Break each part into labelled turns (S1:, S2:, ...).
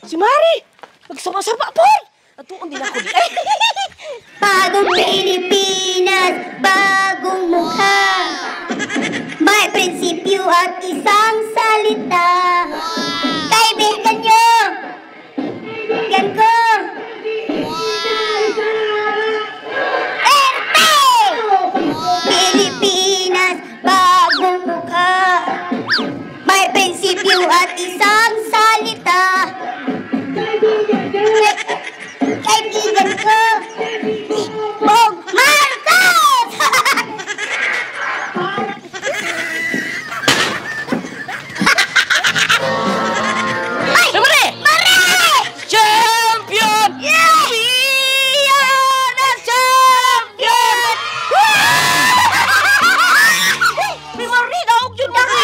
S1: Si Mari! Magsama-sama po! Atuon din ako di.
S2: Bagong Pilipinas, bagong mukha. May prinsipyo at isang salita. Kaibigan nyo! Yan ko! Erte! Pilipinas, bagong mukha. May prinsipyo at isang salita. Kaibigan ko! Bong Marcos! Ay!
S1: Mari!
S2: Mari!
S1: Champion!
S2: Yeah!
S1: We are the champion! May Mari! Naog yun, Mari!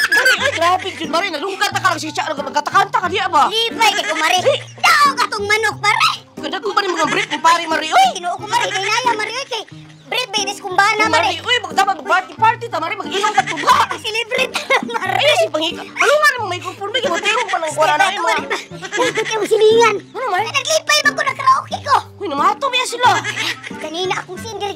S1: Mari, ay, grabe yun, Mari. Nalungkat na ka lang siya. Nagkatakanta ka diya ba?
S2: Lipay kay ko, Mari. Daog atong manok, Mari.
S1: Kada ko ba ni mga break mo, pare, Mari? Uy!
S2: Kinuo ko, Mari. Kay Naya, Mari. Kay Brad Benes kumbana, Mari.
S1: Uy, magdamag party-party ta, Mari. Mag-inom ka tuba.
S2: Celebrate na, Mari.
S1: Ay, si Pangika. Ano nga naman may microphone? May gamatero pa ng kuwara na yun, Mari.
S2: Bakit yung silingan?
S1: Ano, Mari?
S2: Naglipay man ko na karaoke ko.
S1: Uy, namato ba yan sila?
S2: Kanina akong single,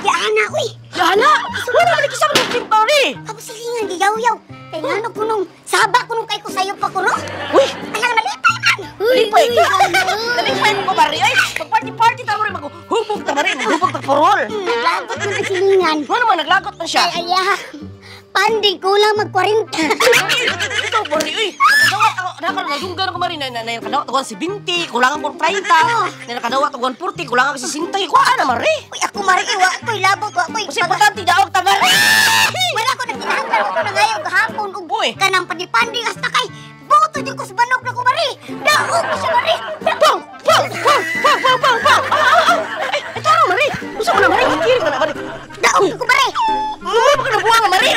S2: Yaan na, uy.
S1: Yana! Wala naman ikisama ng team, Mari.
S2: Ako silingan, giyaw-yaw. Kaya nga no, kunong saba kunong kay ko sayo pa kuno.
S1: Uy!
S2: Alang nalipay man.
S1: Lipay ka! Nalipay mo, Mari. Ay, mag-party-party ta, Mari. Mag-hubog ta, Mari. Mag-hubog ta porol.
S2: Naglagot mo na silingan.
S1: Ano naman, naglagot man siya.
S2: Ay, panding kulang mag-40.
S1: Ito, Mari. Uy, nakadunggan ko, Mari. Nakadawat ako si 20. Kulangan ko 30. Nakadawat ako 40. Kulangan ko si 60. Kuhaan na, Mari.
S2: Uy, ako mariiwa. Ako'y labot. Ako'y
S1: Kasi importante daog ta, Mari.
S2: wala ko na kinahanglan ko na ngayon kahapon.
S1: Uy.
S2: Kanang pandipandi hasta kay buto din ko sa banog na ko, Mari. Daog ko siya, Mari.
S1: Pang! Pang! Pang! Pang! Pang! Pang! Pang! Ay, ito na, Mari. Gusto ko na, Mari. Kiri ka na, Mari.
S2: Daog ko, Mari.
S1: Ano ba ka nabuha nga, Mari?